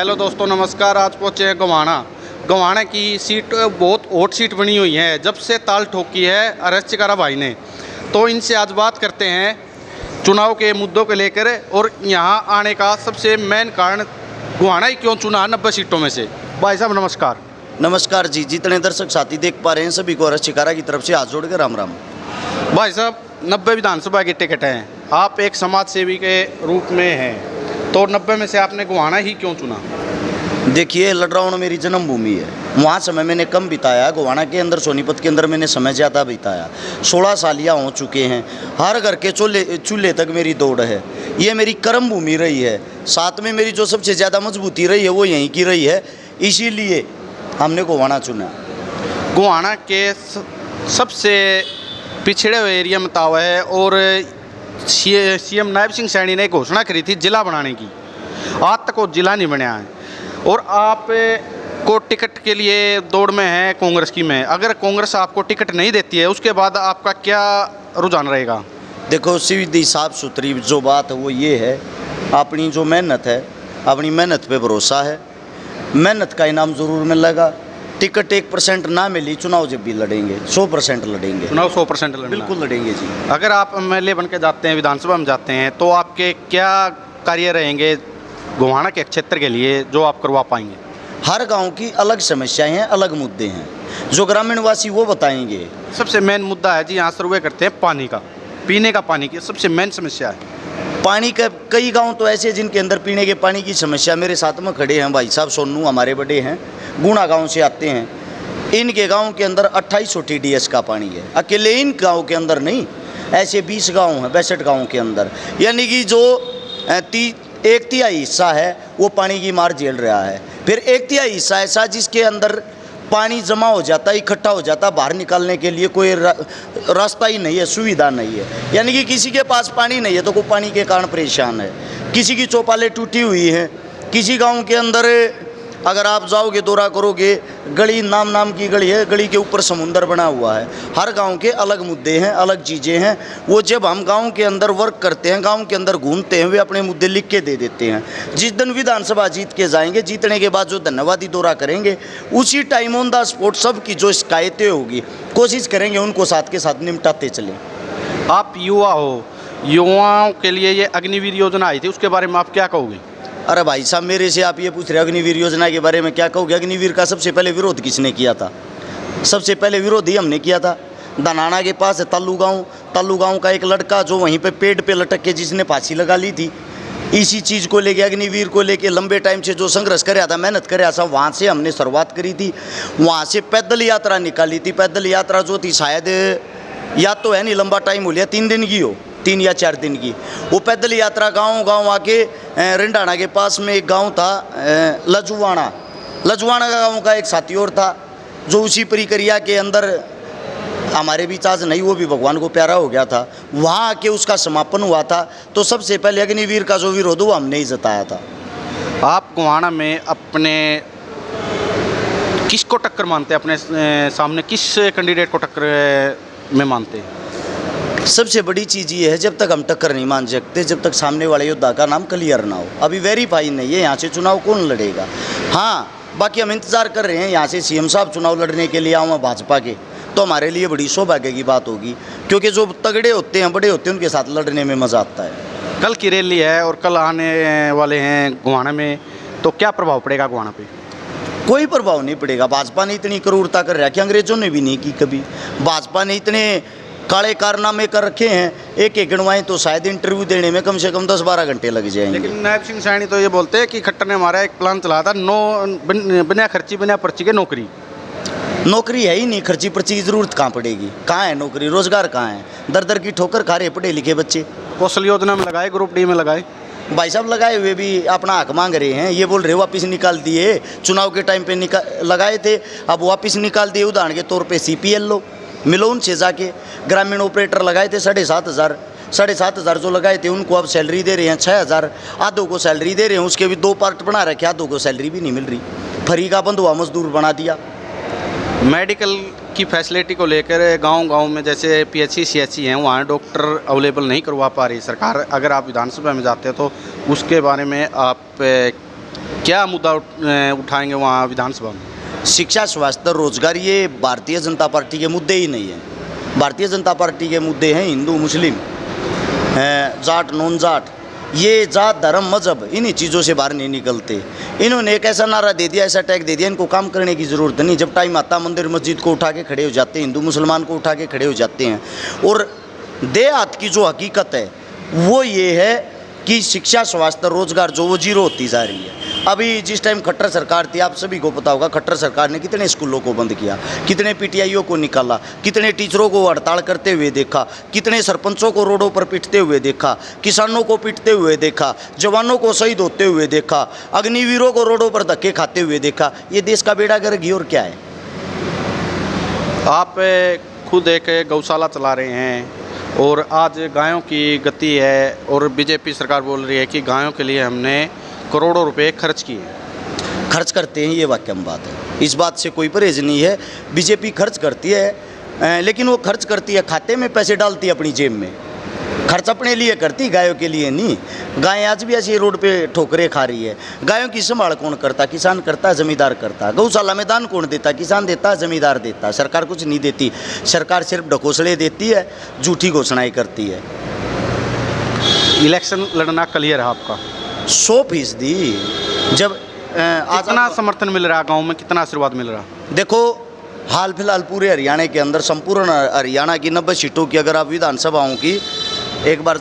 Hello दोस्तों, नमस्कार। आज पहुँचे हैं गोवाना। गोवाना की सीट बहुत हॉट सीट बनी हुई है जब से ताल ठोकी है अरेस्ट चिकारा भाई ने। तो इनसे आज बात करते हैं चुनाव के मुद्दों को लेकर और यहाँ आने का सबसे मेन कारण गोवाना ही क्यों चुना 90 सीटों में से। भाई साहब नमस्कार। नमस्कार जी। जितने दर्शक साथी देख पा रहे हैं सभी को अरेस्ट चिकारा की तरफ से हाथ जोड़ के राम राम। भाई साहब 90 विधानसभा की टिकट हैं, आप एक समाज सेवी के रूप में हैं, तो 90 में से आपने गोवाना ही क्यों चुना? देखिए, लडराउन मेरी जन्मभूमि है, वहाँ समय मैंने कम बिताया। गोवाना के अंदर सोनीपत के अंदर मैंने समय ज़्यादा बिताया। 16 साल यहाँ हो चुके हैं। हर घर के चूल्हे तक मेरी दौड़ है। ये मेरी कर्म भूमि रही है। साथ में मेरी जो सबसे ज़्यादा मजबूती रही है वो यहीं की रही है, इसीलिए हमने गोवाना चुना। गोवाना के सबसे पिछड़े हुए एरिया में तावा है और सीएम नायब सिंह सैनी ने घोषणा करी थी जिला बनाने की। आज तक वो जिला नहीं बनया है और आप को टिकट के लिए दौड़ में है कांग्रेस की में। अगर कांग्रेस आपको टिकट नहीं देती है उसके बाद आपका क्या रुझान रहेगा? देखो, सीधी साफ सुथरी जो बात है वो ये है, अपनी जो मेहनत है, अपनी मेहनत पे भरोसा है, मेहनत का इनाम ज़रूर मिलेगा। टिकट 1% ना मिली, चुनाव जब भी लड़ेंगे 100% लड़ेंगे। चुनाव 100% लड़ना? बिल्कुल लड़ेंगे जी। अगर आप एमएलए बन के जाते हैं, विधानसभा में जाते हैं, तो आपके क्या कार्य रहेंगे गोवाना के क्षेत्र के लिए जो आप करवा पाएंगे? हर गांव की अलग समस्याएं हैं, अलग मुद्दे हैं, जो ग्रामीणवासी वो बताएंगे। सबसे मेन मुद्दा है जी, यहाँ सर्वे करते हैं पानी का, पीने का पानी की सबसे मेन समस्या है। पानी का कई गांव तो ऐसे हैं जिनके अंदर पीने के पानी की समस्या। मेरे साथ में खड़े हैं भाई साहब सोनू, हमारे बड़े हैं, गुणा गांव से आते हैं। इनके गांव के अंदर 2800 TDS का पानी है। अकेले इन गांव के अंदर नहीं, ऐसे 20 गांव हैं 62 गाँव के अंदर। यानी कि जो 1/3 हिस्सा है वो पानी की मार झेल रहा है। फिर 1/3 हिस्सा ऐसा जिसके अंदर पानी जमा हो जाता है, इकट्ठा हो जाता है, बाहर निकालने के लिए कोई रास्ता ही नहीं है, सुविधा नहीं है। यानी कि किसी के पास पानी नहीं है तो कोई पानी के कारण परेशान है। किसी की चौपालें टूटी हुई हैं। किसी गांव के अंदर अगर आप जाओगे, दौरा करोगे, गली नाम की गली है, गली के ऊपर समुंदर बना हुआ है। हर गांव के अलग मुद्दे हैं, अलग चीज़ें हैं। वो जब हम गांव के अंदर वर्क करते हैं, गांव के अंदर घूमते हैं, वे अपने मुद्दे लिख के दे देते हैं। जिस दिन विधानसभा जीत के जाएंगे, जीतने के बाद जो धन्यवादी दौरा करेंगे, उसी टाइम ऑन द स्पॉट सब की जो शिकायतें होगी कोशिश करेंगे उनको साथ के साथ निपटाते चलें। आप युवा हो, युवाओं के लिए ये अग्निवीर योजना आई थी, उसके बारे में आप क्या कहोगे? अरे भाई साहब, मेरे से आप ये पूछ रहे अग्निवीर योजना के बारे में क्या कहोगे? अग्निवीर का सबसे पहले विरोध किसने किया था? सबसे पहले विरोध ही हमने किया था। धनाना के पास है तालू गाँव का एक लड़का जो वहीं पे पेड़ पे लटक के जिसने फांसी लगा ली थी। इसी चीज़ को लेके, अग्निवीर को लेके लंबे टाइम से जो संघर्ष कराया था, मेहनत कराया था, वहाँ से हमने शुरुआत करी थी। वहाँ से पैदल यात्रा निकाली थी। पैदल यात्रा जो थी शायद या तो है नहीं, लंबा टाइम हो लिया, 3 दिन की हो, 3 या 4 दिन की। वो पैदल यात्रा गांव आके रिंडाना के पास में एक गांव था लजुवाना का गांव का एक साथी और था जो उसी प्रक्रिया के अंदर हमारे बीच आज नहीं, वो भी भगवान को प्यारा हो गया था। वहाँ आके उसका समापन हुआ था। तो सबसे पहले अग्निवीर का जो विरोध हुआ हमने ही जताया था। आप गोवाना में अपने किसको टक्कर मानते हैं? अपने सामने किस कैंडिडेट को टक्कर में मानते हैं? सबसे बड़ी चीज़ ये है, जब तक हम टक्कर नहीं मान सकते, जब तक सामने वाले योद्धा का नाम क्लियर ना हो। अभी वेरीफाई नहीं है यहाँ से चुनाव कौन लड़ेगा। हाँ, बाकी हम इंतज़ार कर रहे हैं यहाँ से सीएम साहब चुनाव लड़ने के लिए आऊँ भाजपा के, तो हमारे लिए बड़ी सौभाग्य की बात होगी, क्योंकि जो तगड़े होते हैं, बड़े होते हैं, उनके साथ लड़ने में मज़ा आता है। कल की रैली है और कल आने वाले हैं गोवाना में, तो क्या प्रभाव पड़ेगा गोवाना पे? कोई प्रभाव नहीं पड़ेगा। भाजपा ने इतनी क्रूरता कर रखी, अंग्रेजों ने भी नहीं की कभी। भाजपा ने इतने काले कारनामे कर रखे हैं, एक गिनवाएं तो शायद इंटरव्यू देने में कम से कम 10-12 घंटे लग जाएंगे। लेकिन नायब सिंह सैनी तो ये बोलते हैं कि खट्टर ने हमारा एक प्लान चलाया था, बिना खर्ची बिना पर्ची के नौकरी है ही नहीं। खर्ची पर्ची की जरूरत कहाँ पड़ेगी? कहाँ है नौकरी? रोजगार कहाँ है? दर की ठोकर खा रहे पढ़े लिखे बच्चे। कौशल योजना में लगाए, ग्रुप डी में लगाए, भाई साहब लगाए हुए भी अपना हक मांग रहे हैं। ये बोल रहे वापस निकाल दिए, चुनाव के टाइम पे लगाए थे, अब वापस निकाल दिए। उदाहरण के तौर पे CPL लो, मिलो उनसे जाके। ग्रामीण ऑपरेटर लगाए थे 7,500 जो लगाए थे उनको अब सैलरी दे रहे हैं 6,000। आधों को सैलरी दे रहे हैं, उसके भी 2 पार्ट बना रखे, आधों को सैलरी भी नहीं मिल रही। फ्री का बंधुआ मजदूर बना दिया। मेडिकल की फैसिलिटी को लेकर गांव में जैसे PHC CHC हैं, वहाँ डॉक्टर अवेलेबल नहीं करवा पा रही सरकार। अगर आप विधानसभा में जाते हैं तो उसके बारे में आप क्या मुद्दा उठाएंगे वहाँ विधानसभा में? शिक्षा, स्वास्थ्य, रोजगार, ये भारतीय जनता पार्टी के मुद्दे ही नहीं हैं। भारतीय जनता पार्टी के मुद्दे हैं हिंदू, मुस्लिम, जाट, नॉन जाट। ये जात, धर्म, मजहब, इन्हीं चीज़ों से बाहर नहीं निकलते। इन्होंने एक ऐसा नारा दे दिया, ऐसा टैग दे दिया, इनको काम करने की ज़रूरत नहीं। जब टाइम आता मंदिर मस्जिद को उठा के खड़े हो जाते हैं, हिंदू मुसलमान को उठा के खड़े हो जाते हैं। और देहात की जो हकीकत है वो ये है कि शिक्षा, स्वास्थ्य, रोजगार जो वो जीरो होती जा रही है। अभी जिस टाइम खट्टर सरकार थी, आप सभी को पता होगा, खट्टर सरकार ने कितने स्कूलों को बंद किया, कितने पीटीआईओ को निकाला, कितने टीचरों को हड़ताल करते हुए देखा, कितने सरपंचों को रोडों पर पीटते हुए देखा, किसानों को पीटते हुए देखा, जवानों को शहीद होते हुए देखा, अग्निवीरों को रोडों पर धक्के खाते हुए देखा। ये देश का बेड़ा गर्क ही और क्या है। आप खुद एक गौशाला चला रहे हैं और आज गायों की गति है और बीजेपी सरकार बोल रही है कि गायों के लिए हमने करोड़ों रुपए खर्च किए। खर्च करते हैं, ये वाकई बात है, इस बात से कोई परहेज नहीं है। बीजेपी खर्च करती है, लेकिन वो खर्च करती है, खाते में पैसे डालती है अपनी जेब में। खर्च अपने लिए करती, गायों के लिए नहीं। गाय आज भी ऐसी रोड पे ठोकरें खा रही है। गायों की संभाल कौन करता? किसान करता, जमींदार करता। गौशाला में दान कौन देता? किसान देता, जमींदार देता। सरकार कुछ नहीं देती। सरकार सिर्फ ढकोसले देती है, झूठी घोषणाएं करती है। इलेक्शन लड़ना क्लियर है आपका? 100%। जब आज कितना समर्थन मिल रहा है गाँव में, कितना आशीर्वाद मिल रहा? देखो, हाल फिलहाल पूरे हरियाणा के अंदर, संपूर्ण हरियाणा की 90 सीटों की अगर आप विधानसभाओं की एक बार